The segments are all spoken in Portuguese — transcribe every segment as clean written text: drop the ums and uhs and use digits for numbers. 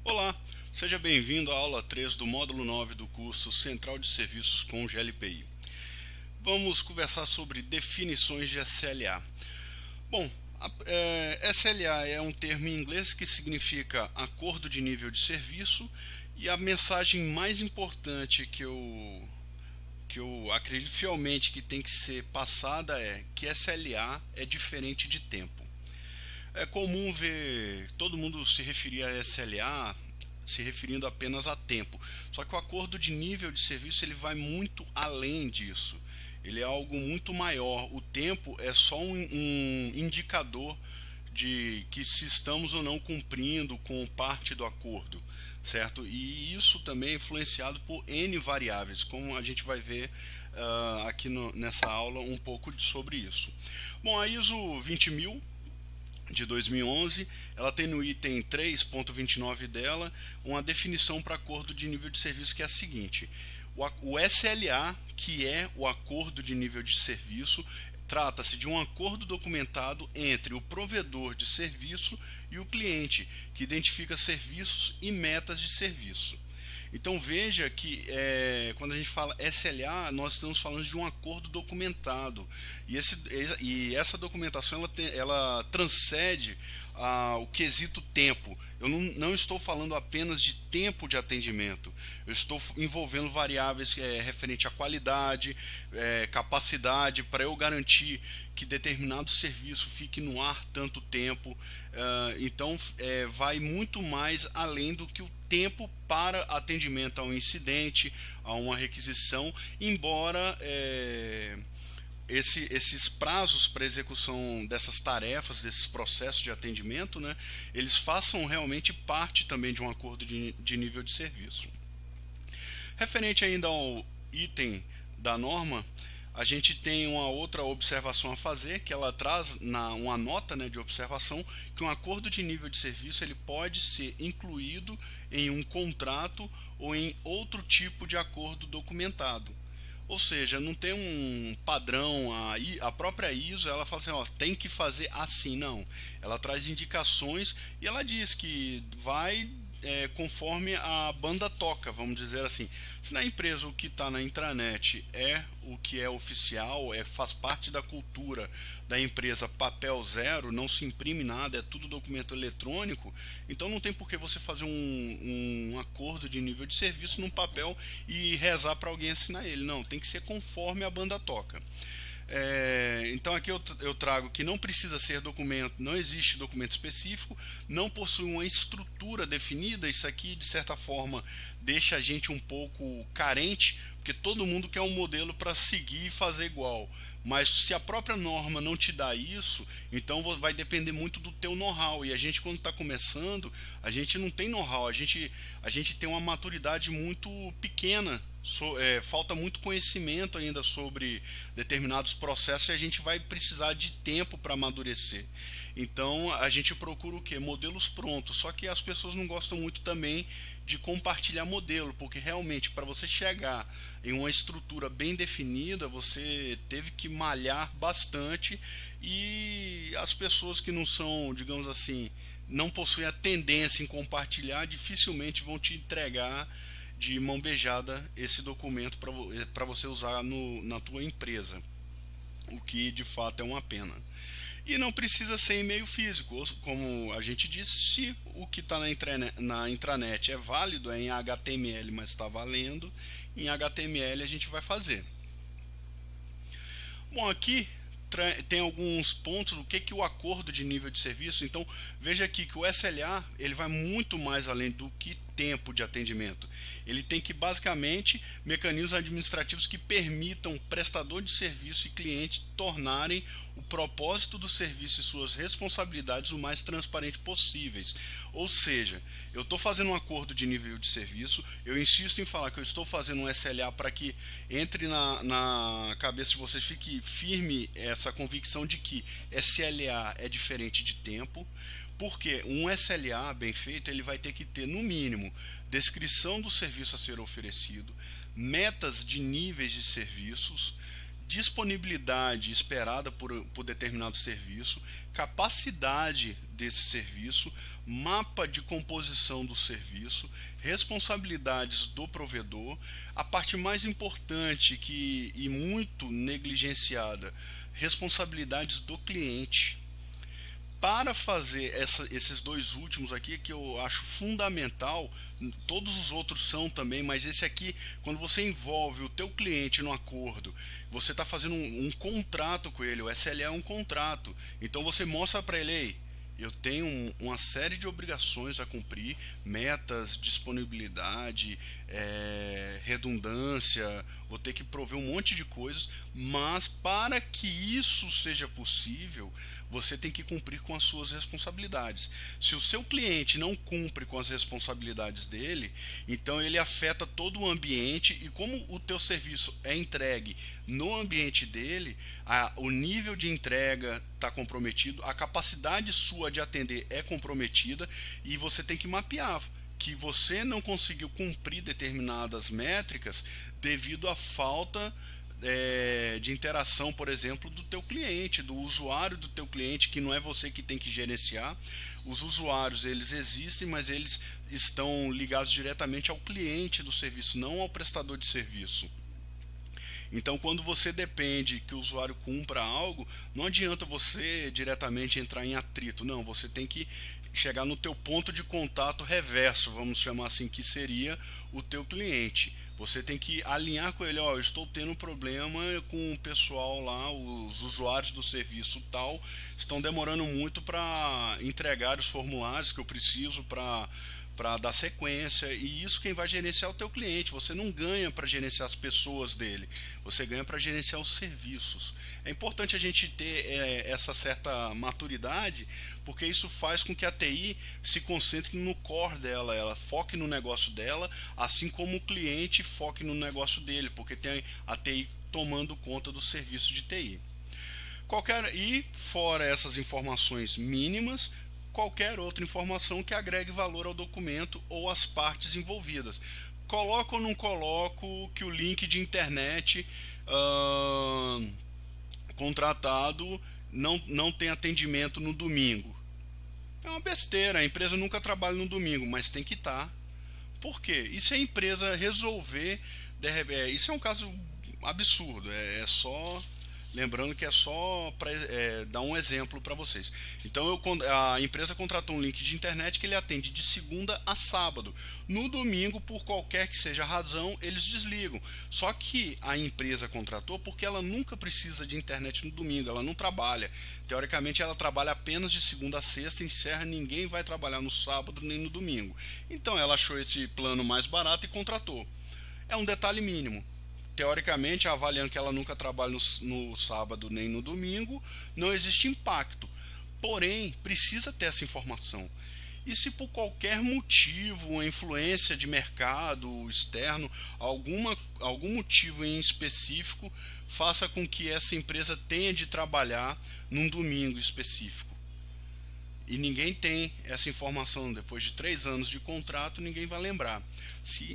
Olá, seja bem-vindo à aula 3 do módulo 9 do curso Central de Serviços com GLPI. Vamos conversar sobre definições de SLA. Bom, SLA é um termo em inglês que significa Acordo de Nível de Serviço, e a mensagem mais importante que eu acredito fielmente que tem que ser passada é que SLA é diferente de tempo. É comum ver todo mundo se referir a SLA se referindo apenas a tempo. Só que o acordo de nível de serviço ele vai muito além disso. Ele é algo muito maior. O tempo é só um indicador de que se estamos ou não cumprindo com parte do acordo, certo? E isso também é influenciado por N variáveis, como a gente vai ver aqui nessa aula um pouco sobre isso. Bom, a ISO 20000 de 2011, ela tem no item 3.29 dela uma definição para acordo de nível de serviço que é a seguinte: o SLA, que é o acordo de nível de serviço, trata-se de um acordo documentado entre o provedor de serviço e o cliente, que identifica serviços e metas de serviço. Então veja que quando a gente fala SLA, nós estamos falando de um acordo documentado. E essa documentação ela transcende o quesito tempo. Eu não estou falando apenas de tempo de atendimento. Eu estou envolvendo variáveis referente à qualidade, capacidade, para eu garantir que determinado serviço fique no ar tanto tempo. Então vai muito mais além do que o tempo para atendimento a um incidente, a uma requisição, embora esses prazos para execução dessas tarefas, desses processos de atendimento, né, eles façam realmente parte também de um acordo de nível de serviço. Referente ainda ao item da norma, a gente tem uma outra observação a fazer, que ela traz uma nota, né, de observação, que um acordo de nível de serviço ele pode ser incluído em um contrato ou em outro tipo de acordo documentado. Ou seja, não tem um padrão, a própria ISO ela fala assim, ó, tem que fazer assim, não. Ela traz indicações e ela diz que vai conforme a banda toca, vamos dizer assim. Se na empresa o que está na intranet é o que é oficial, faz parte da cultura da empresa, papel zero, não se imprime nada, é tudo documento eletrônico, então não tem por que você fazer um acordo de nível de serviço num papel e rezar para alguém assinar ele. Não, tem que ser conforme a banda toca. Então aqui eu trago que não precisa ser documento, não existe documento específico, não possui uma estrutura definida. Isso aqui de certa forma deixa a gente um pouco carente, porque todo mundo quer um modelo para seguir e fazer igual, mas se a própria norma não te dá isso, então vai depender muito do teu know-how, e a gente quando está começando, a gente não tem know-how, a gente tem uma maturidade muito pequena. Falta muito conhecimento ainda sobre determinados processos e a gente vai precisar de tempo para amadurecer. Então a gente procura o que? Modelos prontos. Só que as pessoas não gostam muito também de compartilhar modelo, porque realmente para você chegar em uma estrutura bem definida, você teve que malhar bastante, e as pessoas que não são, digamos assim, não possuem a tendência em compartilhar, dificilmente vão te entregar de mão beijada esse documento para você usar na tua empresa, o que de fato é uma pena. E não precisa ser e-mail físico, como a gente disse, se o que está na intranet é válido, é em HTML, mas está valendo, em HTML a gente vai fazer. Bom, aqui tem alguns pontos do que o acordo de nível de serviço. Então veja aqui que o SLA ele vai muito mais além do que tempo de atendimento. Ele tem que basicamente mecanismos administrativos que permitam prestador de serviço e cliente tornarem o propósito do serviço e suas responsabilidades o mais transparente possíveis. Ou seja, eu estou fazendo um acordo de nível de serviço, eu insisto em falar que eu estou fazendo um SLA para que entre na cabeça de vocês, fique firme essa convicção de que SLA é diferente de tempo. Porque um SLA bem feito ele vai ter que ter no mínimo descrição do serviço a ser oferecido, metas de níveis de serviços, disponibilidade esperada por determinado serviço, capacidade desse serviço, mapa de composição do serviço, responsabilidades do provedor, a parte mais importante e muito negligenciada, responsabilidades do cliente. Para fazer esses dois últimos aqui, que eu acho fundamental, todos os outros são também, mas esse aqui, quando você envolve o teu cliente no acordo, você está fazendo um contrato com ele, o SLA é um contrato, então você mostra para ele, ei, eu tenho uma série de obrigações a cumprir, metas, disponibilidade, redundância, vou ter que prover um monte de coisas, mas para que isso seja possível, você tem que cumprir com as suas responsabilidades. Se o seu cliente não cumpre com as responsabilidades dele, então ele afeta todo o ambiente, e como o teu serviço é entregue no ambiente dele, o nível de entrega está comprometido, a capacidade sua de atender é comprometida, e você tem que mapear que você não conseguiu cumprir determinadas métricas devido à falta de interação, por exemplo, do teu cliente, do usuário do teu cliente, que não é você que tem que gerenciar. Os usuários, eles existem, mas eles estão ligados diretamente ao cliente do serviço, não ao prestador de serviço. Então, quando você depende que o usuário cumpra algo, não adianta você diretamente entrar em atrito, não, você tem que chegar no teu ponto de contato reverso, vamos chamar assim, que seria o teu cliente. Você tem que alinhar com ele, ó, eu estou tendo um problema com o pessoal lá, os usuários do serviço tal, estão demorando muito para entregar os formulários que eu preciso para dar sequência, e isso quem vai gerenciar é o teu cliente. Você não ganha para gerenciar as pessoas dele, você ganha para gerenciar os serviços. É importante a gente ter essa certa maturidade, porque isso faz com que a TI se concentre no core dela, ela foque no negócio dela, assim como o cliente foque no negócio dele, porque tem a TI tomando conta do serviço de TI. E fora essas informações mínimas, qualquer outra informação que agregue valor ao documento ou às partes envolvidas. Coloco ou não coloco que o link de internet contratado não tem atendimento no domingo? É uma besteira, a empresa nunca trabalha no domingo, mas tem que estar. Por quê? E se a empresa resolver, isso é um caso absurdo, é só... Lembrando que é só para dar um exemplo para vocês. Então a empresa contratou um link de internet que ele atende de segunda a sábado. No domingo, por qualquer que seja a razão, eles desligam. Só que a empresa contratou porque ela nunca precisa de internet no domingo, ela não trabalha. Teoricamente ela trabalha apenas de segunda a sexta, encerra, ninguém vai trabalhar no sábado nem no domingo. Então ela achou esse plano mais barato e contratou. É um detalhe mínimo. Teoricamente, avaliando que ela nunca trabalha no sábado nem no domingo, não existe impacto. Porém, precisa ter essa informação. E se por qualquer motivo, uma influência de mercado externo, algum motivo em específico, faça com que essa empresa tenha de trabalhar num domingo específico, e ninguém tem essa informação, depois de 3 anos de contrato, ninguém vai lembrar.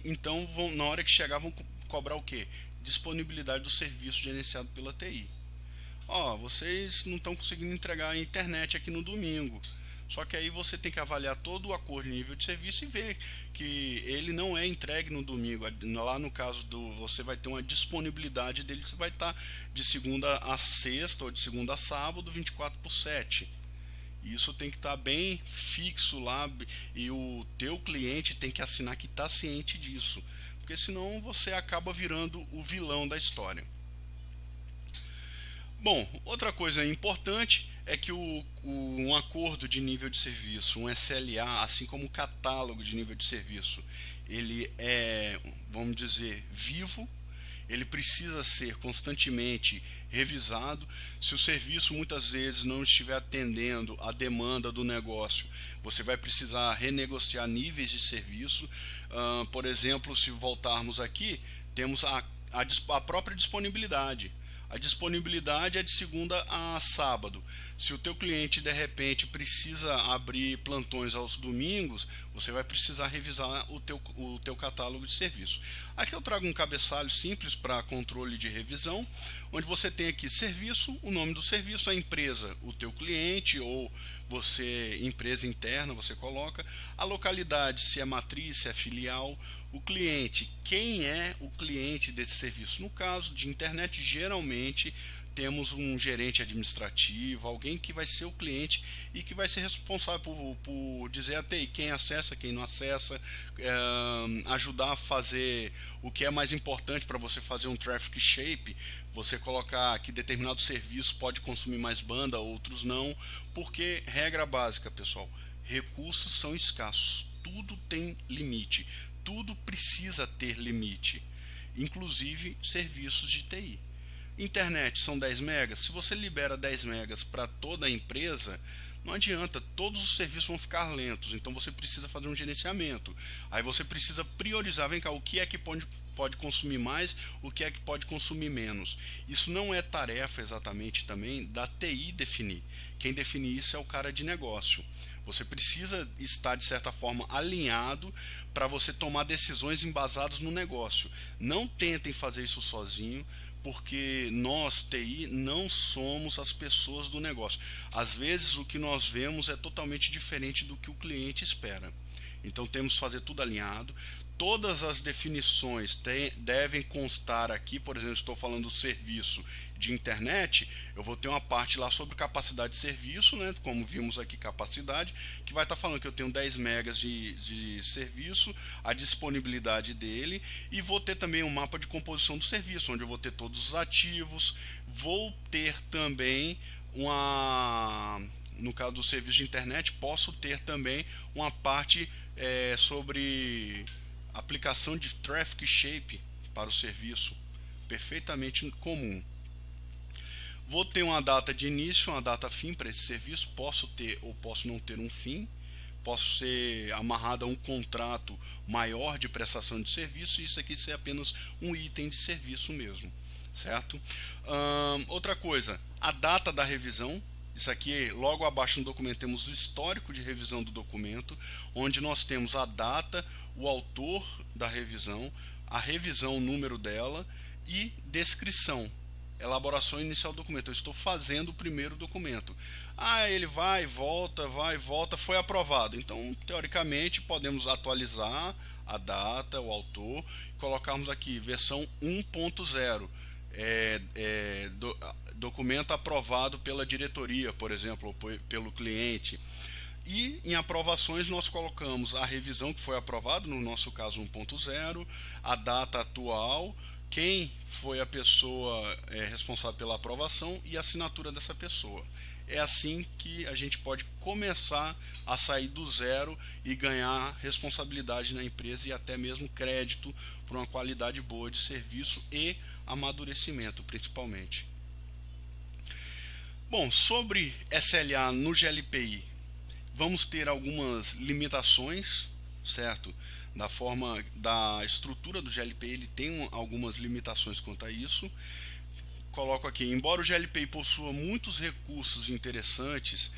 Então, na hora que chegar, vão cobrar o quê? Disponibilidade do serviço gerenciado pela TI. Vocês não estão conseguindo entregar a internet aqui no domingo. Só que aí você tem que avaliar todo o acordo de nível de serviço e ver que ele não é entregue no domingo. Lá no caso você vai ter uma disponibilidade dele, você vai estar de segunda a sexta ou de segunda a sábado, 24/7. Isso tem que estar bem fixo lá, e o teu cliente tem que assinar que está ciente disso, porque senão você acaba virando o vilão da história. Bom, outra coisa importante é que um acordo de nível de serviço, um SLA, assim como o catálogo de nível de serviço, ele é, vamos dizer, vivo. Ele precisa ser constantemente revisado. Se o serviço muitas vezes não estiver atendendo a demanda do negócio, você vai precisar renegociar níveis de serviço. Por exemplo, se voltarmos aqui, temos a própria disponibilidade. A disponibilidade é de segunda a sábado. Se o teu cliente de repente precisa abrir plantões aos domingos, você vai precisar revisar o teu catálogo de serviço. Aqui eu trago um cabeçalho simples para controle de revisão, onde você tem aqui serviço, o nome do serviço, a empresa, o teu cliente, ou você, empresa interna, você coloca, a localidade, se é matriz, se é filial, o cliente, quem é o cliente desse serviço. No caso de internet, geralmente temos um gerente administrativo, alguém que vai ser o cliente e que vai ser responsável por dizer a TI quem acessa, quem não acessa, ajudar a fazer o que é mais importante para você fazer um traffic shape, você colocar que determinado serviço pode consumir mais banda, outros não, porque regra básica, pessoal, recursos são escassos, tudo tem limite, tudo precisa ter limite, inclusive serviços de TI. Internet são 10 megas, se você libera 10 megas para toda a empresa, não adianta, todos os serviços vão ficar lentos, então você precisa fazer um gerenciamento. Aí você precisa priorizar, vem cá, o que é que pode consumir mais, o que é que pode consumir menos. Isso não é tarefa exatamente também da TI definir. Quem define isso é o cara de negócio. Você precisa estar, de certa forma, alinhado para você tomar decisões embasadas no negócio. Não tentem fazer isso sozinho, porque nós, TI, não somos as pessoas do negócio. Às vezes o que nós vemos é totalmente diferente do que o cliente espera. Então temos que fazer tudo alinhado. Todas as definições devem constar aqui, por exemplo, estou falando do serviço de internet, eu vou ter uma parte lá sobre capacidade de serviço, né, como vimos aqui, capacidade, que vai estar falando que eu tenho 10 megas de serviço, a disponibilidade dele, e vou ter também um mapa de composição do serviço, onde eu vou ter todos os ativos, vou ter também no caso do serviço de internet, posso ter também uma parte sobre aplicação de traffic shape para o serviço, perfeitamente comum. Vou ter uma data de início, uma data fim para esse serviço, posso ter ou posso não ter um fim, posso ser amarrado a um contrato maior de prestação de serviço, e isso aqui ser apenas um item de serviço mesmo, certo? Outra coisa, a data da revisão. Isso aqui, logo abaixo no documento, temos o histórico de revisão do documento, onde nós temos a data, o autor da revisão, a revisão, o número dela e descrição, elaboração inicial do documento. Eu estou fazendo o primeiro documento. Ele vai, volta, foi aprovado. Então, teoricamente, podemos atualizar a data, o autor, colocarmos aqui versão 1.0. Documento aprovado pela diretoria, por exemplo, ou pelo cliente. E em aprovações nós colocamos a revisão que foi aprovado, no nosso caso 1.0, a data atual, quem foi a pessoa responsável pela aprovação e a assinatura dessa pessoa. É assim que a gente pode começar a sair do zero e ganhar responsabilidade na empresa e até mesmo crédito por uma qualidade boa de serviço e amadurecimento, principalmente. Bom, sobre SLA no GLPI, vamos ter algumas limitações, certo? Da estrutura do GLPI, ele tem algumas limitações quanto a isso. Coloco aqui, embora o GLPI possua muitos recursos interessantes,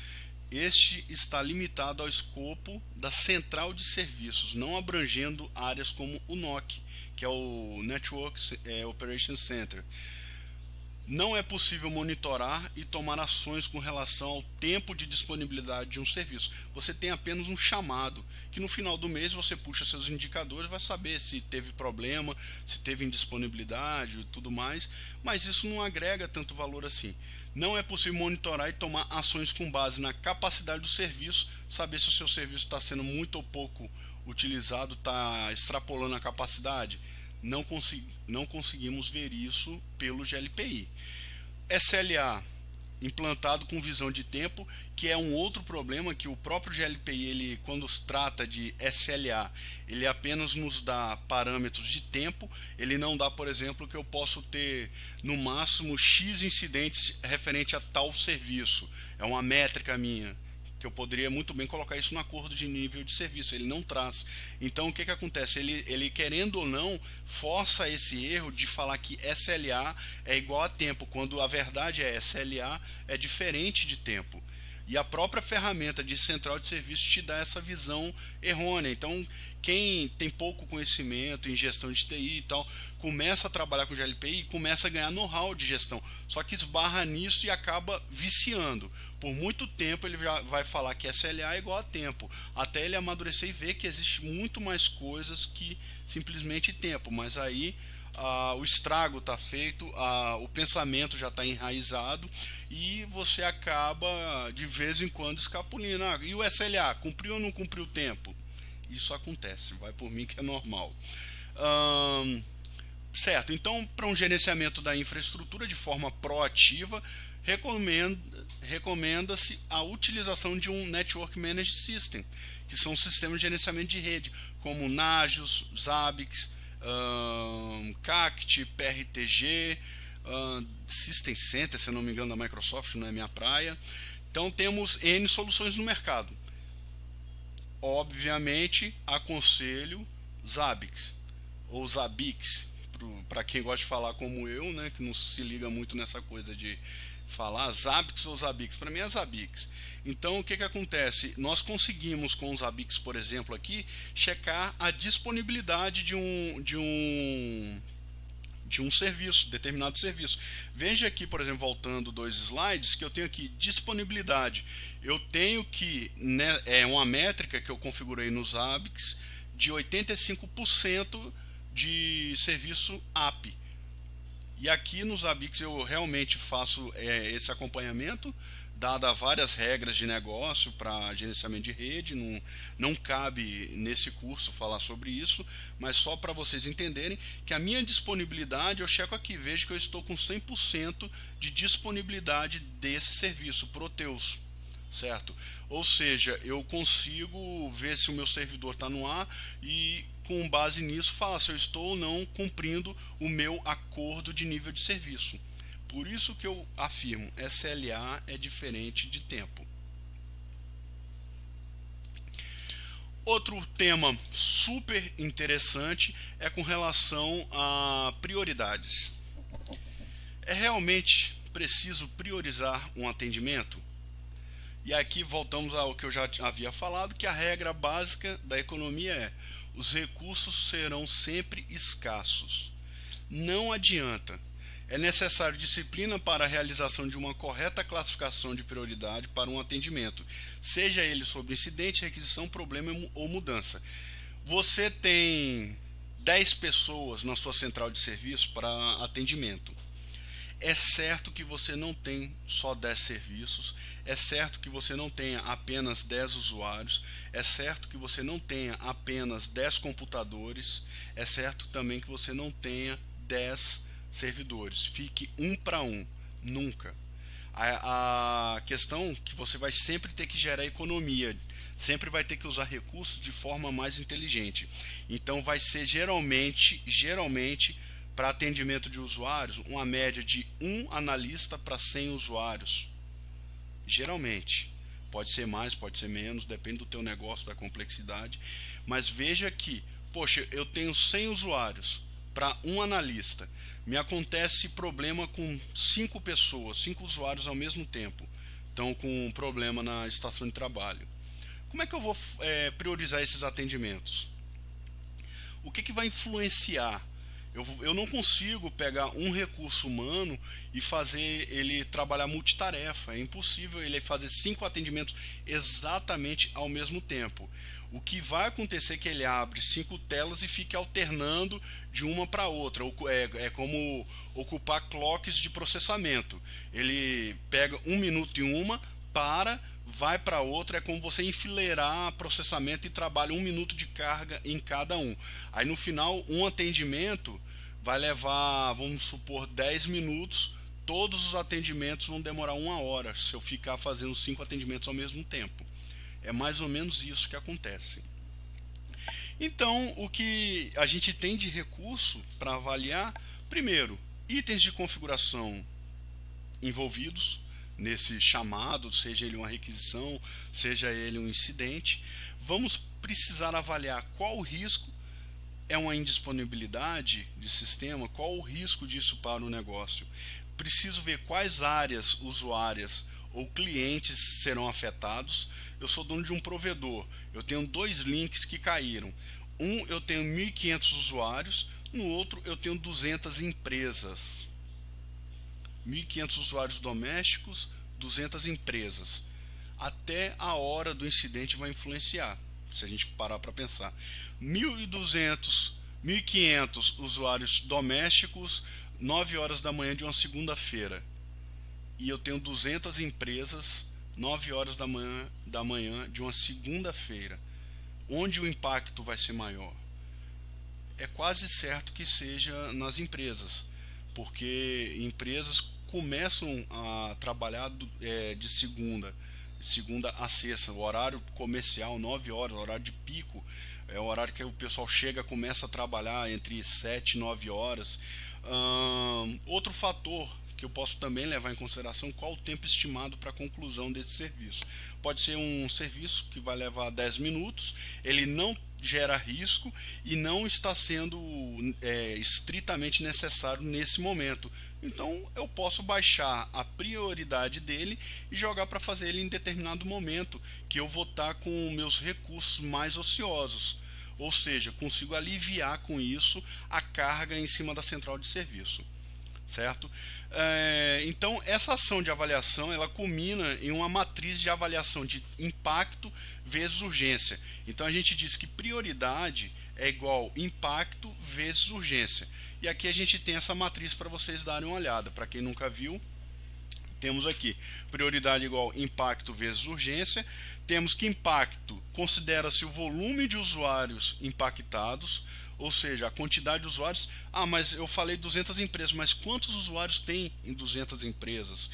este está limitado ao escopo da central de serviços, não abrangendo áreas como o NOC, que é o Network Operation Center. Não é possível monitorar e tomar ações com relação ao tempo de disponibilidade de um serviço. Você tem apenas um chamado, que no final do mês você puxa seus indicadores, vai saber se teve problema, se teve indisponibilidade e tudo mais, mas isso não agrega tanto valor assim. Não é possível monitorar e tomar ações com base na capacidade do serviço, saber se o seu serviço está sendo muito ou pouco utilizado, está extrapolando a capacidade. Não conseguimos ver isso pelo GLPI. SLA implantado com visão de tempo, que é um outro problema que o próprio GLPI, ele, quando se trata de SLA, ele apenas nos dá parâmetros de tempo, ele não dá, por exemplo, que eu posso ter no máximo X incidentes referente a tal serviço. É uma métrica minha, que eu poderia muito bem colocar isso no acordo de nível de serviço, ele não traz. Então o que acontece? Ele querendo ou não, força esse erro de falar que SLA é igual a tempo, quando a verdade é SLA é diferente de tempo. E a própria ferramenta de central de serviço te dá essa visão errônea. Então, quem tem pouco conhecimento em gestão de TI e tal, começa a trabalhar com GLPI e começa a ganhar know-how de gestão. Só que esbarra nisso e acaba viciando. Por muito tempo ele já vai falar que SLA é igual a tempo, até ele amadurecer e ver que existe muito mais coisas que simplesmente tempo. Mas aí o estrago está feito, o pensamento já está enraizado e você acaba de vez em quando escapulindo. E o SLA, cumpriu ou não cumpriu o tempo? Isso acontece, vai por mim que é normal. Certo, então para um gerenciamento da infraestrutura de forma proativa, recomenda-se a utilização de um Network Managed System, que são sistemas de gerenciamento de rede, como Nagios, Zabbix, CACT, PRTG, System Center, se eu não me engano, da Microsoft, não é minha praia. Então temos N soluções no mercado. Obviamente, aconselho Zabbix ou Zabbix, para quem gosta de falar como eu, né, que não se liga muito nessa coisa de falar Zabbix ou Zabbix. Para mim é Zabbix. Então o que acontece? Nós conseguimos com o Zabbix, por exemplo, aqui checar a disponibilidade de um serviço, determinado serviço. Veja aqui, por exemplo, voltando 2 slides, que eu tenho aqui disponibilidade. Eu tenho que, né, é uma métrica que eu configurei no Zabbix de 85% de serviço API. E aqui no Zabbix eu realmente faço esse acompanhamento, dada várias regras de negócio para gerenciamento de rede. Não cabe nesse curso falar sobre isso, mas só para vocês entenderem que a minha disponibilidade, eu checo aqui, vejo que eu estou com 100% de disponibilidade desse serviço, Proteus, certo? Ou seja, eu consigo ver se o meu servidor está no ar e, com base nisso, falar se eu estou ou não cumprindo o meu acordo de nível de serviço. Por isso que eu afirmo, SLA é diferente de tempo. Outro tema super interessante é com relação a prioridades. É realmente preciso priorizar um atendimento? E aqui voltamos ao que eu já havia falado, que a regra básica da economia é: os recursos serão sempre escassos. Não adianta. É necessário disciplina para a realização de uma correta classificação de prioridade para um atendimento, seja ele sobre incidente, requisição, problema ou mudança. Você tem 10 pessoas na sua central de serviço para atendimento. É certo que você não tem só 10 serviços, é certo que você não tenha apenas 10 usuários, é certo que você não tenha apenas 10 computadores, é certo também que você não tenha 10 servidores. Fique um para um, nunca. A questão é que você vai sempre ter que gerar economia, sempre vai ter que usar recursos de forma mais inteligente. Então vai ser geralmente para atendimento de usuários, uma média de 1 analista para 100 usuários. Geralmente. Pode ser mais, pode ser menos, depende do teu negócio, da complexidade. Mas veja que, poxa, eu tenho 100 usuários para 1 analista. Me acontece problema com 5 pessoas, 5 usuários ao mesmo tempo. Estão com um problema na estação de trabalho. Como é que eu vou priorizar esses atendimentos? O que vai influenciar? Eu não consigo pegar um recurso humano e fazer ele trabalhar multitarefa. É impossível ele fazer 5 atendimentos exatamente ao mesmo tempo. O que vai acontecer é que ele abre 5 telas e fica alternando de uma para outra. É como ocupar clocks de processamento. Ele pega 1 minuto em uma, vai para outra. É como você enfileirar processamento e trabalha 1 minuto de carga em cada um. Aí no final, um atendimento vai levar, vamos supor, 10 minutos. Todos os atendimentos vão demorar 1 hora se eu ficar fazendo 5 atendimentos ao mesmo tempo. É mais ou menos isso que acontece. Então, o que a gente tem de recurso para avaliar, primeiro, itens de configuração envolvidos, nesse chamado, seja ele uma requisição, seja ele um incidente. Vamos precisar avaliar qual o risco é uma indisponibilidade de sistema, qual o risco disso para o negócio. Preciso ver quais áreas usuárias ou clientes serão afetados. Eu sou dono de um provedor, eu tenho 2 links que caíram. Um eu tenho 1.500 usuários, no outro eu tenho 200 empresas. 1.500 usuários domésticos, 200 empresas. Até a hora do incidente vai influenciar, se a gente parar para pensar. 1.500 usuários domésticos, 9 horas da manhã de uma segunda-feira. E eu tenho 200 empresas, 9 horas da manhã de uma segunda-feira. Onde o impacto vai ser maior? É quase certo que seja nas empresas, porque empresas começam a trabalhar de segunda a sexta, o horário comercial, 9 horas, o horário de pico, é o horário que o pessoal começa a trabalhar entre 7 e 9 horas. Outro fator que eu posso também levar em consideração, qual o tempo estimado para a conclusão desse serviço. Pode ser um serviço que vai levar 10 minutos, ele não gera risco e não está sendo estritamente necessário nesse momento. Então eu posso baixar a prioridade dele e jogar para fazer ele em determinado momento, que eu vou estar com meus recursos mais ociosos. Ou seja, consigo aliviar com isso a carga em cima da central de serviço. Certo? Então essa ação de avaliação ela culmina em uma matriz de avaliação de impacto vezes urgência. Então a gente diz que prioridade é igual impacto vezes urgência. E aqui a gente tem essa matriz para vocês darem uma olhada. Para quem nunca viu, temos aqui prioridade igual impacto vezes urgência. Temos que impacto considera-se o volume de usuários impactados, ou seja, a quantidade de usuários. Mas eu falei 200 empresas, mas quantos usuários tem em 200 empresas?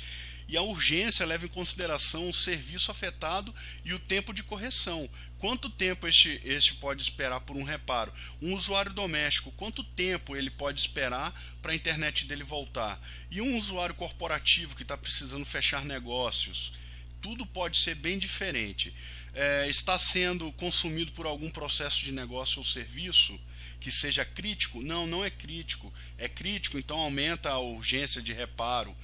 E a urgência leva em consideração o serviço afetado e o tempo de correção. Quanto tempo este pode esperar por um reparo? Um usuário doméstico, quanto tempo ele pode esperar para a internet dele voltar? E um usuário corporativo que está precisando fechar negócios? Tudo pode ser bem diferente. Está sendo consumido por algum processo de negócio ou serviço que seja crítico? Não, não é crítico. É crítico, então aumenta a urgência de reparo.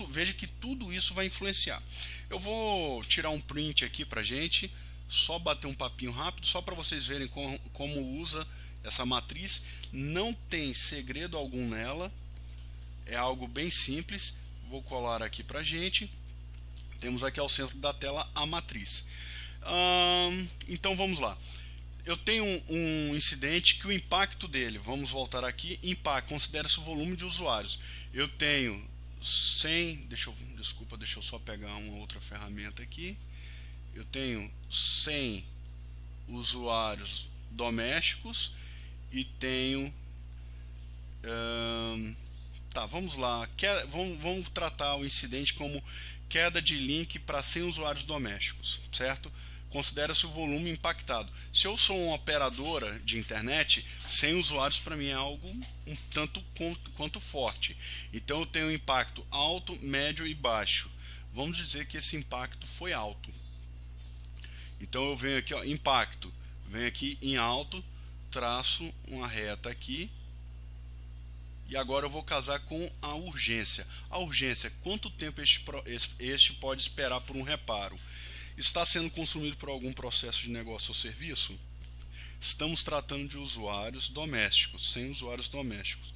Veja que tudo isso vai influenciar. Eu vou tirar um print aqui para gente, só bater um papinho rápido, só para vocês verem como usa essa matriz. Não tem segredo algum nela, é algo bem simples. Vou colar aqui para gente. Temos aqui ao centro da tela a matriz. Então vamos lá. Eu tenho um incidente que o impacto dele, vamos voltar aqui, impacto, considera-se o volume de usuários. Eu tenho 100, deixa eu só pegar uma outra ferramenta aqui. Eu tenho 100 usuários domésticos e tenho... vamos lá. Vamos tratar o incidente como queda de link para 100 usuários domésticos, certo? Considera-se o volume impactado. Se eu sou uma operadora de internet, 100 usuários para mim é algo um tanto quanto forte. Então eu tenho um impacto alto, médio e baixo. Vamos dizer que esse impacto foi alto. Então eu venho aqui, ó, impacto, venho aqui em alto, traço uma reta aqui. E agora eu vou casar com a urgência. A urgência, quanto tempo este pode esperar por um reparo? Está sendo consumido por algum processo de negócio ou serviço? Estamos tratando de usuários domésticos, 100 usuários domésticos.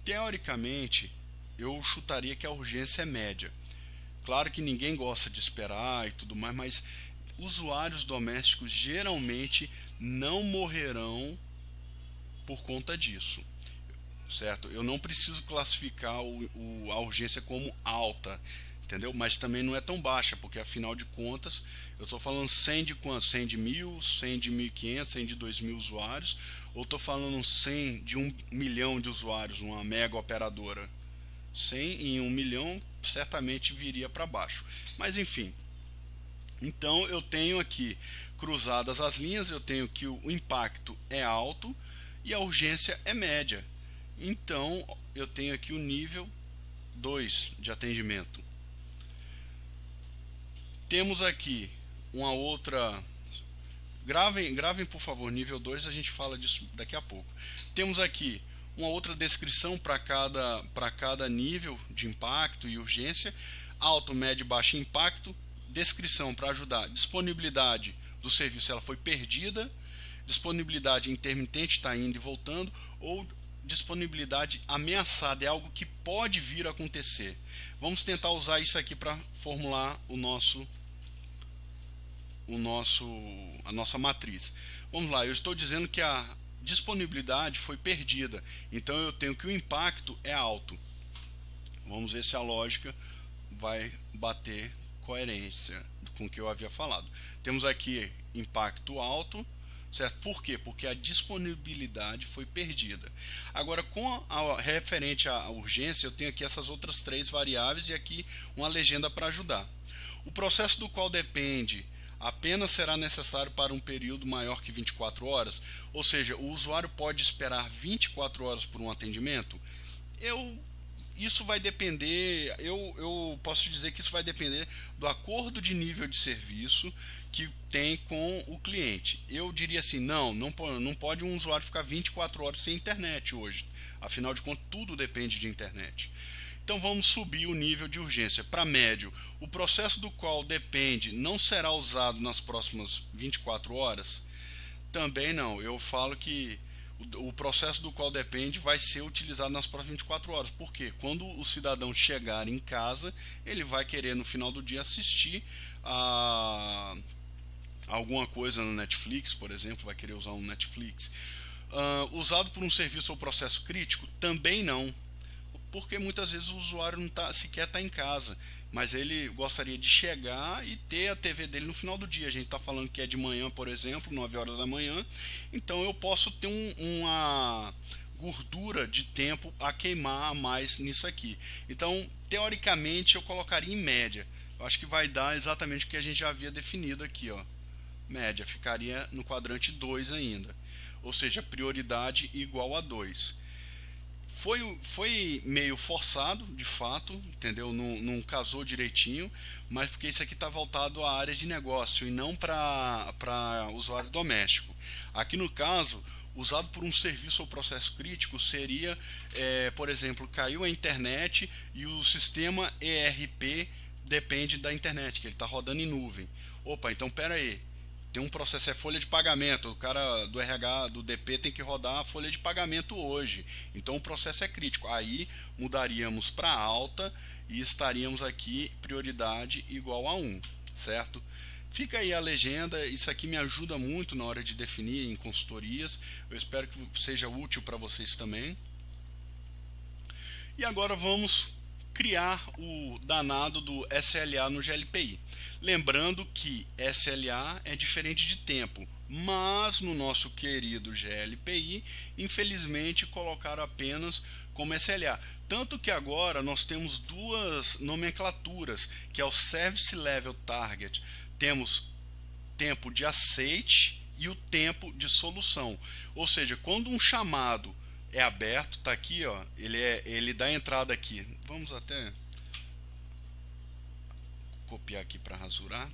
Teoricamente, eu chutaria que a urgência é média. Claro que ninguém gosta de esperar e tudo mais, mas usuários domésticos geralmente não morrerão por conta disso. Certo? Eu não preciso classificar a urgência como alta, entendeu? Mas também não é tão baixa, porque afinal de contas eu estou falando 100 de quanto? 100 de 1000, 100 de 1500, 100 de 2000 usuários, ou estou falando 100 de 1 milhão de usuários, uma mega operadora? 100 em 1 milhão certamente viria para baixo, mas enfim. Então eu tenho aqui cruzadas as linhas, eu tenho que o impacto é alto e a urgência é média. Então eu tenho aqui o nível 2 de atendimento. Temos aqui uma outra... Gravem por favor, nível 2, a gente fala disso daqui a pouco. Temos aqui uma outra descrição para cada nível de impacto e urgência: alto, médio e baixo impacto. Descrição para ajudar: disponibilidade do serviço, ela foi perdida, disponibilidade intermitente, está indo e voltando, ou disponibilidade ameaçada, é algo que pode vir a acontecer. Vamos tentar usar isso aqui para formular a nossa matriz. Vamos lá, eu estou dizendo que a disponibilidade foi perdida, então eu tenho que o impacto é alto. Vamos ver se a lógica vai bater coerência com o que eu havia falado. Temos aqui impacto alto, certo? Por quê? Porque a disponibilidade foi perdida. Agora, com a referente à urgência, eu tenho aqui essas outras 3 variáveis e aqui uma legenda para ajudar. O processo do qual depende apenas será necessário para um período maior que 24 horas, ou seja, o usuário pode esperar 24 horas por um atendimento. Isso vai depender, eu posso dizer que isso vai depender do acordo de nível de serviço que tem com o cliente. Eu diria assim, não pode um usuário ficar 24 horas sem internet hoje, afinal de contas tudo depende de internet. Então vamos subir o nível de urgência para médio. O processo do qual depende não será usado nas próximas 24 horas? Também não. Eu falo que o processo do qual depende vai ser utilizado nas próximas 24 horas. Por quê? Quando o cidadão chegar em casa, ele vai querer no final do dia assistir a alguma coisa no Netflix, por exemplo, vai querer usar um Netflix. Usado por um serviço ou processo crítico? Também não. Porque muitas vezes o usuário não sequer está em casa, mas ele gostaria de chegar e ter a TV dele no final do dia. A gente está falando que é de manhã, por exemplo, 9 horas da manhã, então eu posso ter uma gordura de tempo a queimar a mais nisso aqui. Então, teoricamente, eu colocaria em média. Eu acho que vai dar exatamente o que a gente já havia definido aqui, ó. Média, ficaria no quadrante 2 ainda, ou seja, prioridade igual a 2. Foi meio forçado, de fato, entendeu? Não casou direitinho, mas porque isso aqui está voltado à área de negócio e não para usuário doméstico. Aqui no caso, usado por um serviço ou processo crítico seria, por exemplo, caiu a internet e o sistema ERP depende da internet, que ele está rodando em nuvem. Opa, então pera aí. Tem um processo, é folha de pagamento, o cara do RH, do DP tem que rodar a folha de pagamento hoje, então o processo é crítico. Aí mudaríamos para alta e estaríamos aqui prioridade igual a 1, certo? Fica aí a legenda, isso aqui me ajuda muito na hora de definir em consultorias, eu espero que seja útil para vocês também. E agora vamos criar o danado do SLA no GLPI. Lembrando que SLA é diferente de tempo, mas no nosso querido GLPI, infelizmente colocaram apenas como SLA. Tanto que agora nós temos 2 nomenclaturas, que é o Service Level Target. Temos tempo de aceite e o tempo de solução. Ou seja, quando um chamado é aberto, tá aqui, ó, ele dá entrada aqui. Vamos até copiar aqui para rasurar.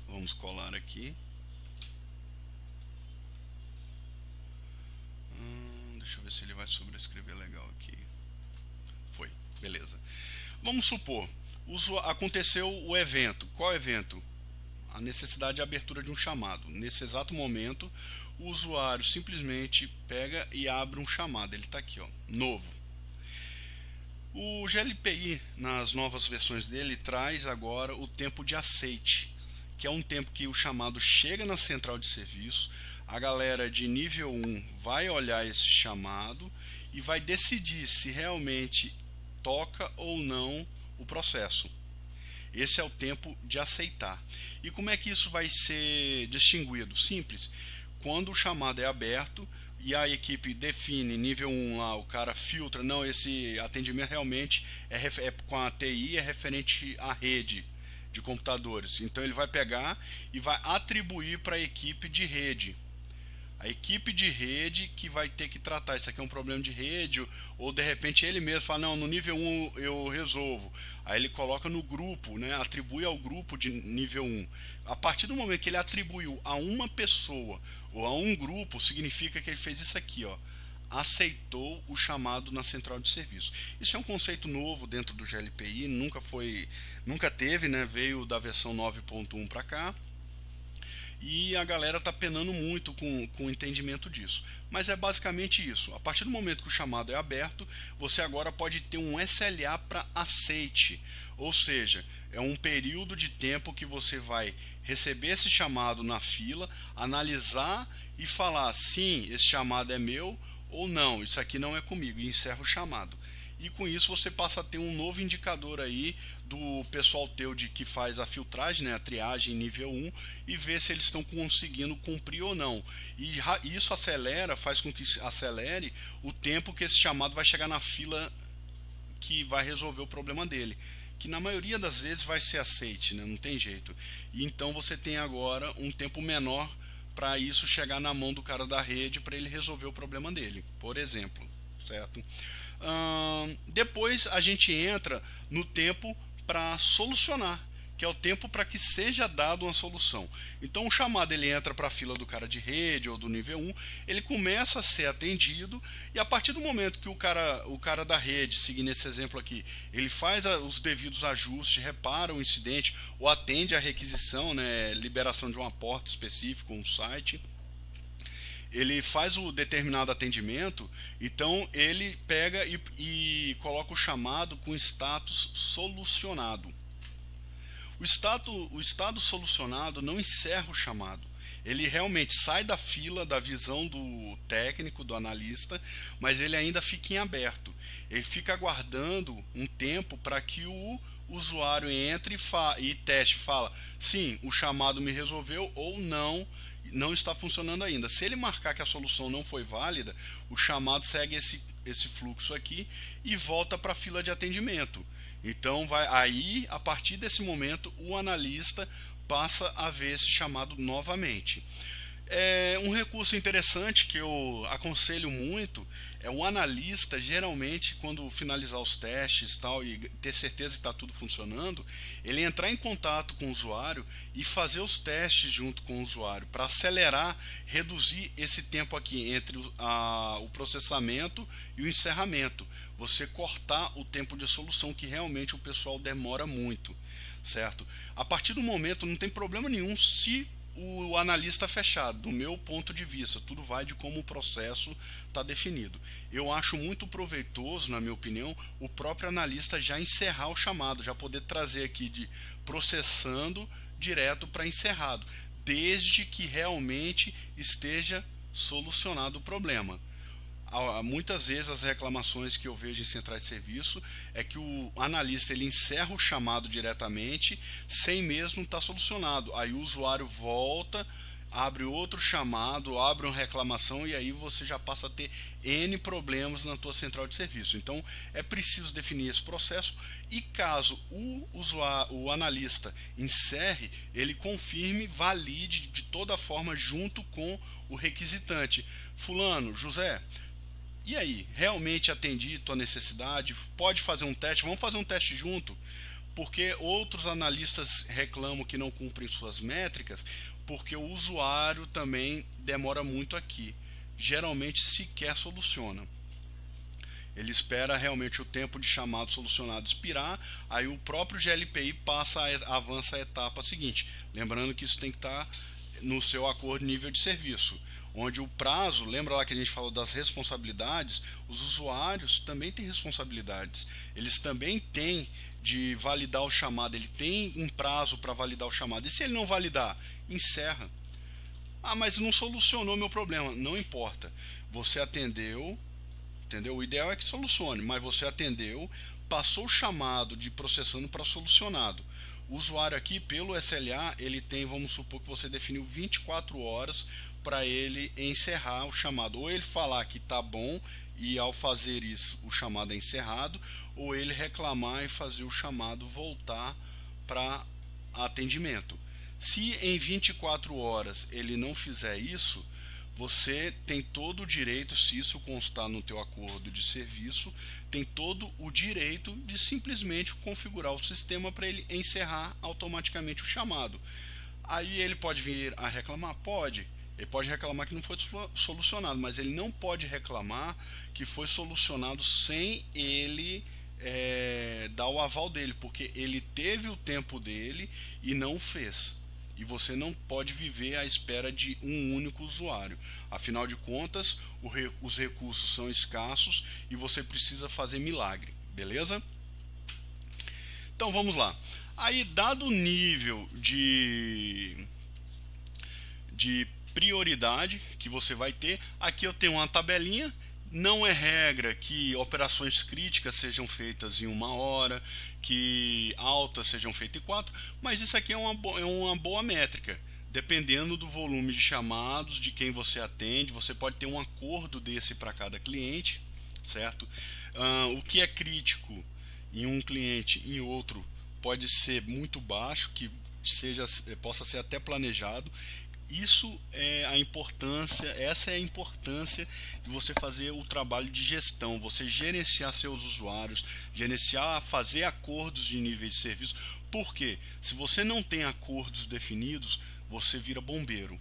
Vamos colar aqui. Deixa eu ver se ele vai sobrescrever legal aqui. Foi, beleza. Vamos supor, aconteceu o evento. Qual evento? A necessidade de abertura de um chamado. Nesse exato momento, o usuário simplesmente pega e abre um chamado. Ele está aqui, ó, novo. O GLPI, nas novas versões dele, traz agora o tempo de aceite, que é um tempo que o chamado chega na central de serviço, a galera de nível 1 vai olhar esse chamado e vai decidir se realmente toca ou não o processo. Esse é o tempo de aceitar. E como é que isso vai ser distinguido? Simples. Quando o chamado é aberto e a equipe define nível 1 lá, o cara filtra, não, esse atendimento realmente é com a TI, é referente à rede de computadores. Então ele vai pegar e vai atribuir para a equipe de rede. A equipe de rede que vai ter que tratar. Isso aqui é um problema de rede, ou de repente ele mesmo fala, não, no nível 1 eu resolvo. Aí ele coloca no grupo, né, atribui ao grupo de nível 1. A partir do momento que ele atribuiu a uma pessoa ou a um grupo, significa que ele fez isso aqui, ó, aceitou o chamado na central de serviço. Isso é um conceito novo dentro do GLPI, nunca teve, né, veio da versão 9.1 para cá. E a galera está penando muito com o entendimento disso. Mas é basicamente isso. A partir do momento que o chamado é aberto, você agora pode ter um SLA para aceite. Ou seja, é um período de tempo que você vai receber esse chamado na fila, analisar e falar, sim, esse chamado é meu, ou não, isso aqui não é comigo, e encerra o chamado. E com isso você passa a ter um novo indicador aí do pessoal teu que faz a filtragem, né, a triagem nível 1, e ver se eles estão conseguindo cumprir ou não. E isso faz com que acelere o tempo que esse chamado vai chegar na fila que vai resolver o problema dele, que na maioria das vezes vai ser aceite, né, não tem jeito. E então você tem agora um tempo menor para isso chegar na mão do cara da rede para ele resolver o problema dele, por exemplo, certo? Depois a gente entra no tempo para solucionar, que é o tempo para que seja dado uma solução. Então o chamado ele entra para a fila do cara de rede ou do nível 1, ele começa a ser atendido, e a partir do momento que o cara da rede, seguindo esse exemplo aqui, ele faz os devidos ajustes, repara o incidente ou atende a requisição, né, liberação de uma porta específica, um site, ele faz o determinado atendimento, então ele pega e coloca o chamado com status solucionado. O estado solucionado não encerra o chamado. Ele realmente sai da fila da visão do técnico, do analista, mas ele ainda fica em aberto. Ele fica aguardando um tempo para que o usuário entre e teste, fala, sim, o chamado me resolveu, ou não está funcionando ainda. Se ele marcar que a solução não foi válida, o chamado segue esse fluxo aqui e volta para a fila de atendimento. Então aí, a partir desse momento, o analista passa a ver esse chamado novamente. Um recurso interessante que eu aconselho muito é o analista, geralmente, quando finalizar os testes e ter certeza que está tudo funcionando, ele entrar em contato com o usuário e fazer os testes junto com o usuário para acelerar, reduzir esse tempo aqui entre o processamento e o encerramento. Você cortar o tempo de solução, que realmente o pessoal demora muito, certo? A partir do momento não tem problema nenhum se o analista fechado, do meu ponto de vista, tudo vai de como o processo está definido. Eu acho muito proveitoso, na minha opinião, o próprio analista já encerrar o chamado, já poder trazer aqui de processando direto para encerrado, desde que realmente esteja solucionado o problema. Muitas vezes as reclamações que eu vejo em centrais de serviço é que o analista ele encerra o chamado diretamente sem mesmo estar solucionado. Aí o usuário volta, abre outro chamado, abre uma reclamação, e aí você já passa a ter N problemas na tua central de serviço. Então é preciso definir esse processo, e caso o analista encerre, ele confirme, valide de toda forma junto com o requisitante. Fulano, José, e aí, realmente atendi tua necessidade? Pode fazer um teste? Vamos fazer um teste junto? Porque outros analistas reclamam que não cumprem suas métricas, porque o usuário também demora muito aqui. Geralmente sequer soluciona. Ele espera realmente o tempo de chamado solucionado expirar, aí o próprio GLPI avança a etapa seguinte. Lembrando que isso tem que estar no seu acordo de nível de serviço, onde o prazo, lembra lá que a gente falou das responsabilidades, os usuários também têm responsabilidades. Eles também têm de validar o chamado, ele tem um prazo para validar o chamado. E se ele não validar, encerra. Ah, mas não solucionou meu problema. Não importa. Você atendeu, entendeu? O ideal é que solucione, mas você atendeu, passou o chamado de processando para solucionado. O usuário aqui, pelo SLA, ele tem, vamos supor que você definiu 24 horas para ele encerrar o chamado. Ou ele falar que está bom e ao fazer isso o chamado é encerrado, ou ele reclamar e fazer o chamado voltar para atendimento. Se em 24 horas ele não fizer isso, você tem todo o direito, se isso constar no teu acordo de serviço, tem todo o direito de simplesmente configurar o sistema para ele encerrar automaticamente o chamado. Aí ele pode vir a reclamar? Pode. Ele pode reclamar que não foi solucionado, mas ele não pode reclamar que foi solucionado sem ele dar o aval dele, porque ele teve o tempo dele e não fez. E você não pode viver à espera de um único usuário. Afinal de contas, os recursos são escassos e você precisa fazer milagre, beleza? Então vamos lá. Aí, dado o nível de prioridade que você vai ter, aqui eu tenho uma tabelinha. Não é regra que operações críticas sejam feitas em 1 hora, que altas sejam feitas em 4, mas isso aqui é uma boa métrica. Dependendo do volume de chamados, de quem você atende, você pode ter um acordo desse para cada cliente, certo? O que é crítico em um cliente e em outro pode ser muito baixo, que possa ser até planejado. Isso é a importância, essa é a importância de você fazer o trabalho de gestão, você gerenciar seus usuários, fazer acordos de nível de serviço. Porque se você não tem acordos definidos, você vira bombeiro,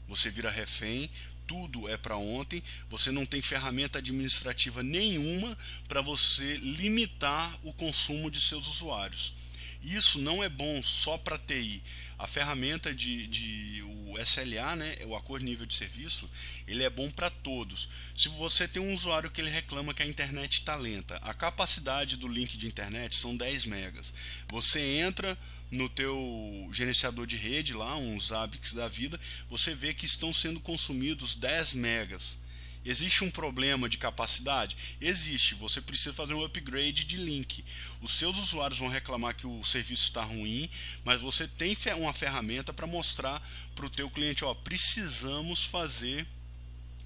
você vira refém, tudo é para ontem, você não tem ferramenta administrativa nenhuma para você limitar o consumo de seus usuários. Isso não é bom só para TI. A ferramenta o SLA, né, o acordo de nível de serviço, ele é bom para todos. Se você tem um usuário que ele reclama que a internet está lenta, a capacidade do link de internet são 10 megas. Você entra no teu gerenciador de rede lá, um Zabbix da vida, você vê que estão sendo consumidos 10 megas. Existe um problema de capacidade? Existe, você precisa fazer um upgrade de link. Os seus usuários vão reclamar que o serviço está ruim, mas você tem uma ferramenta para mostrar para o teu cliente, ó, precisamos fazer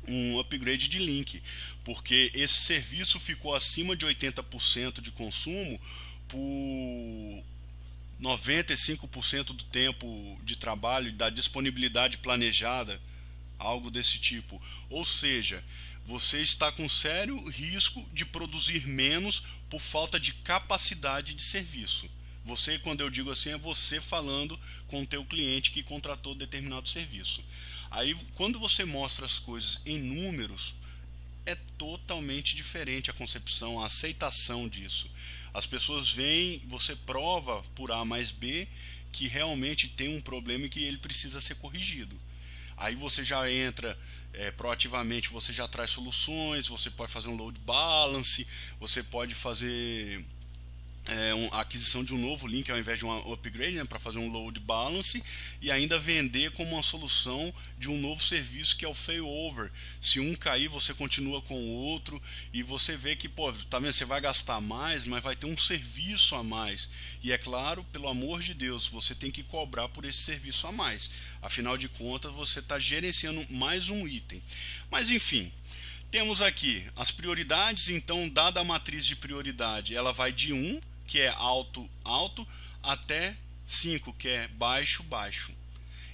um upgrade de link, porque esse serviço ficou acima de 80% de consumo por 95% do tempo de trabalho e da disponibilidade planejada, algo desse tipo. Ou seja, você está com sério risco de produzir menos por falta de capacidade de serviço. Você, quando eu digo assim, é você falando com o teu cliente que contratou determinado serviço. Aí, quando você mostra as coisas em números, é totalmente diferente a concepção, a aceitação disso. As pessoas veem, você prova por A mais B que realmente tem um problema e que ele precisa ser corrigido. Aí você já entra proativamente, você já traz soluções, você pode fazer um load balance, você pode fazer a aquisição de um novo link ao invés de um upgrade, né, para fazer um load balance, e ainda vender como uma solução de um novo serviço que é o failover. Se um cair, você continua com o outro, e você vê que, pô, tá vendo, você vai gastar mais, mas vai ter um serviço a mais. E é claro, pelo amor de Deus, você tem que cobrar por esse serviço a mais. Afinal de contas, você está gerenciando mais um item. Mas enfim, temos aqui as prioridades. Então, dada a matriz de prioridade, ela vai de 1, que é alto, alto, até 5, que é baixo, baixo.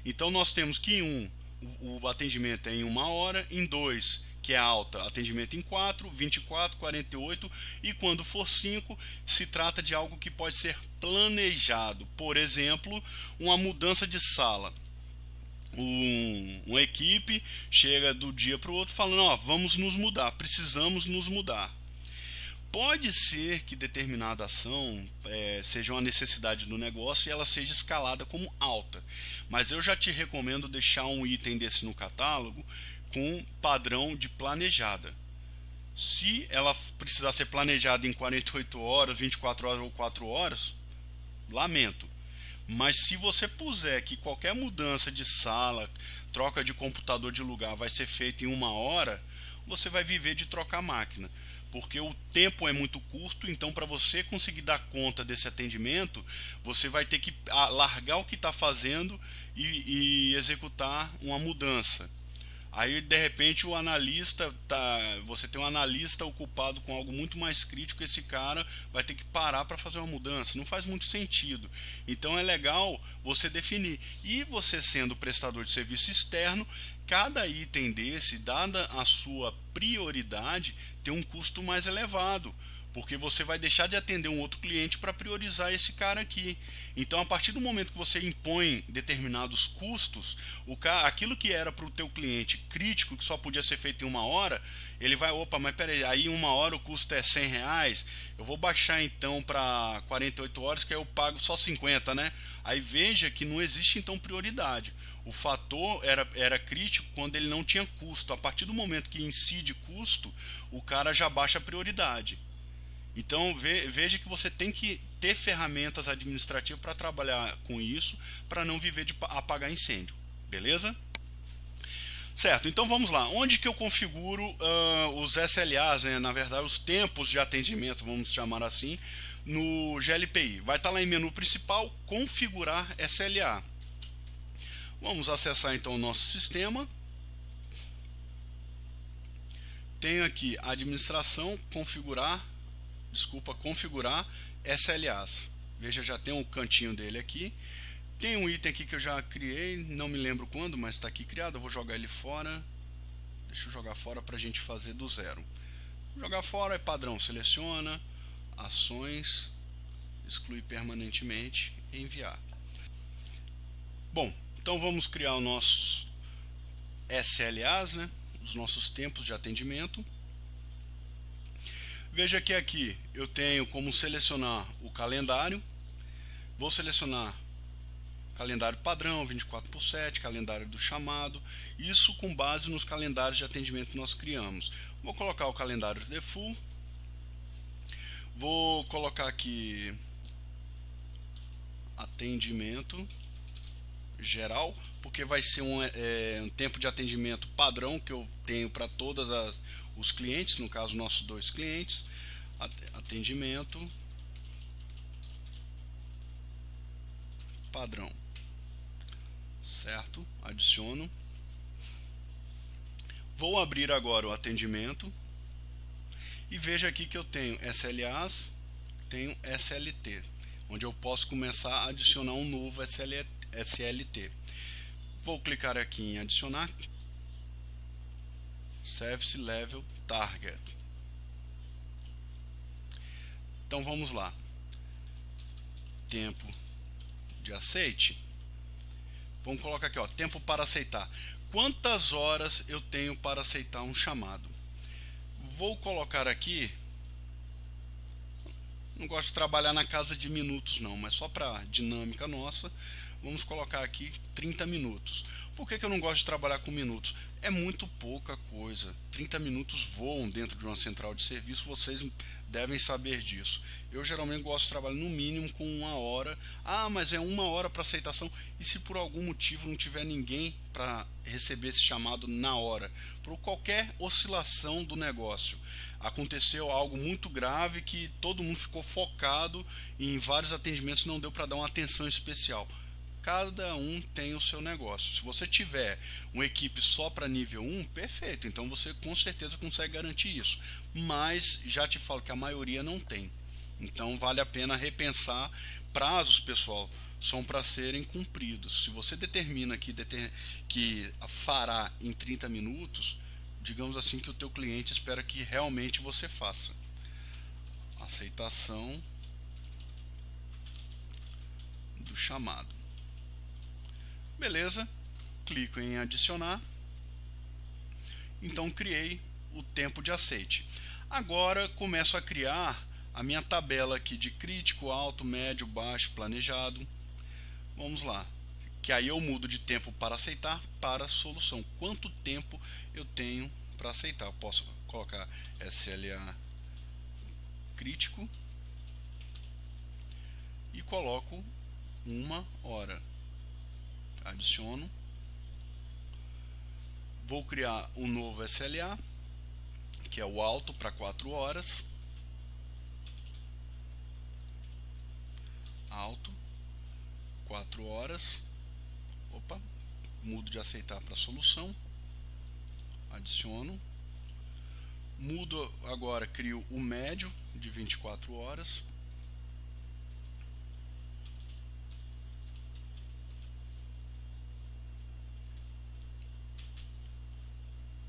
Então nós temos que em 1, o atendimento é em 1 hora, em 2, que é alta, atendimento em 4, 24, 48, e quando for 5, se trata de algo que pode ser planejado. Por exemplo, uma mudança de sala. Uma equipe chega do dia para o outro falando, ó, vamos nos mudar, precisamos nos mudar. Pode ser que determinada ação seja uma necessidade do negócio e ela seja escalada como alta, mas eu já te recomendo deixar um item desse no catálogo com padrão de planejada. Se ela precisar ser planejada em 48 horas, 24 horas ou 4 horas, lamento. Mas se você puser que qualquer mudança de sala, troca de computador de lugar vai ser feita em 1 hora, você vai viver de trocar máquina. Porque o tempo é muito curto, então para você conseguir dar conta desse atendimento, você vai ter que largar o que está fazendo e executar uma mudança. Aí de repente o analista você tem um analista ocupado com algo muito mais crítico, esse cara vai ter que parar para fazer uma mudança. Não faz muito sentido. Então é legal você definir. E você sendo prestador de serviço externo, cada item desse, dada a sua prioridade, tem um custo mais elevado, porque você vai deixar de atender um outro cliente para priorizar esse cara aqui. Então, a partir do momento que você impõe determinados custos, aquilo que era para o teu cliente crítico, que só podia ser feito em uma hora, ele vai, opa, mas peraí, aí em uma hora o custo é R$100, eu vou baixar então para 48 horas, que aí eu pago só 50, né? Aí veja que não existe então prioridade. O fator era crítico quando ele não tinha custo. A partir do momento que incide custo, o cara já baixa a prioridade. Então veja que você tem que ter ferramentas administrativas para trabalhar com isso, para não viver de apagar incêndio, beleza? Certo, então vamos lá. Onde que eu configuro os SLAs, né? Na verdade os tempos de atendimento, vamos chamar assim, no GLPI? Vai estar lá em menu principal, configurar SLA. Vamos acessar então o nosso sistema. Tenho aqui administração, configurar SLAs. Veja, já tem um cantinho dele aqui. Tem um item aqui que eu já criei, não me lembro quando, mas está aqui criado. Eu vou jogar ele fora. Deixa eu jogar fora para a gente fazer do zero. Jogar fora é padrão, seleciona, ações, exclui permanentemente, enviar. Bom, então vamos criar os nossos SLAs, né? Os nossos tempos de atendimento. Veja que aqui eu tenho como selecionar o calendário. Vou selecionar calendário padrão 24/7, calendário do chamado, isso com base nos calendários de atendimento que nós criamos. Vou colocar o calendário default. Vou colocar aqui atendimento geral, porque vai ser um tempo de atendimento padrão que eu tenho para todos os clientes, no caso nossos 2 clientes. Atendimento padrão, certo? Adiciono. Vou abrir agora o atendimento e veja aqui que eu tenho SLAs, tenho SLT, onde eu posso começar a adicionar um novo SLT. Vou clicar aqui em adicionar Service Level Target. Então vamos lá. Tempo de aceite. Vamos colocar aqui, ó, tempo para aceitar. Quantas horas eu tenho para aceitar um chamado? Vou colocar aqui. Não gosto de trabalhar na casa de minutos não, mas só para dinâmica nossa, vamos colocar aqui 30 minutos. Por que eu não gosto de trabalhar com minutos? É muito pouca coisa. 30 minutos voam dentro de uma central de serviço, vocês devem saber disso. Eu geralmente gosto de trabalhar no mínimo com 1 hora. Ah, mas é 1 hora para aceitação. E se por algum motivo não tiver ninguém para receber esse chamado na hora? Por qualquer oscilação do negócio. Aconteceu algo muito grave que todo mundo ficou focado em vários atendimentos, não deu para dar uma atenção especial. Cada um tem o seu negócio. Se você tiver uma equipe só para nível 1, perfeito, então você com certeza consegue garantir isso. Mas já te falo que a maioria não tem. Então vale a pena repensar. Prazos, pessoal, são para serem cumpridos. Se você determina que fará em 30 minutos, digamos assim que o teu cliente espera que realmente você faça. Aceitação do chamado. Beleza, clico em adicionar. Então criei o tempo de aceite. Agora começo a criar a minha tabela aqui de crítico, alto, médio, baixo, planejado. Vamos lá, que aí eu mudo de tempo para aceitar para solução. Quanto tempo eu tenho para aceitar? Eu posso colocar SLA crítico e coloco 1 hora. Adiciono. Vou criar um novo SLA, que é o alto, para 4 horas. Alto, 4 horas. Opa, mudo de aceitar para solução. Adiciono. Mudo agora, crio o médio de 24 horas.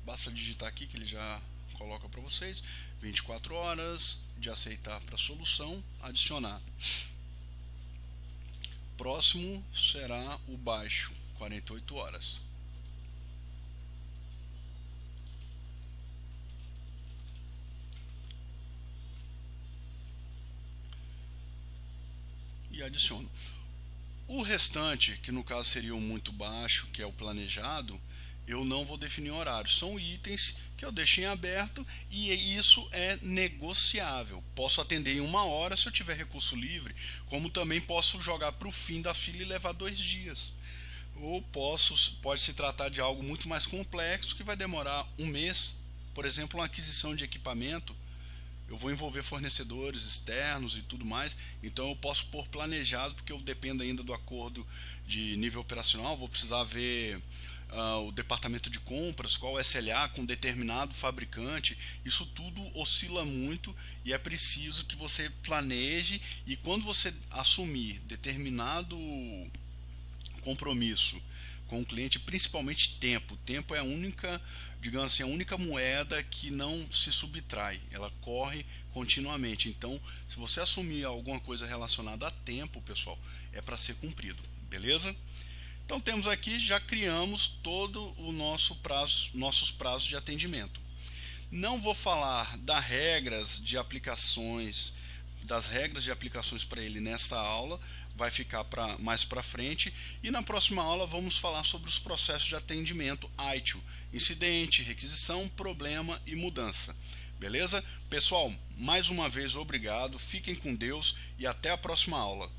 Basta digitar aqui que ele já coloca para vocês. 24 horas, de aceitar para solução, adicionar. Próximo será o baixo, 48 horas. E adiciono. O restante, que no caso seria o muito baixo, que é o planejado, eu não vou definir horário. São itens que eu deixo em aberto e isso é negociável. Posso atender em 1 hora se eu tiver recurso livre, como também posso jogar para o fim da fila e levar 2 dias. Ou pode se tratar de algo muito mais complexo que vai demorar 1 mês. Por exemplo, uma aquisição de equipamento. Eu vou envolver fornecedores externos e tudo mais, então eu posso pôr planejado, porque eu dependo ainda do acordo de nível operacional, vou precisar ver o departamento de compras, qual o SLA com determinado fabricante. Isso tudo oscila muito e é preciso que você planeje, e quando você assumir determinado compromisso com o cliente, principalmente tempo. Tempo é a única, digamos assim, a única moeda que não se subtrai, ela corre continuamente. Então, se você assumir alguma coisa relacionada a tempo, pessoal, é para ser cumprido, beleza? Então temos aqui, já criamos todo o nossos prazos de atendimento. Não vou falar das regras de aplicações para ele nesta aula, vai ficar mais para frente, e na próxima aula vamos falar sobre os processos de atendimento ITIL, incidente, requisição, problema e mudança. Beleza? Pessoal, mais uma vez obrigado, fiquem com Deus e até a próxima aula.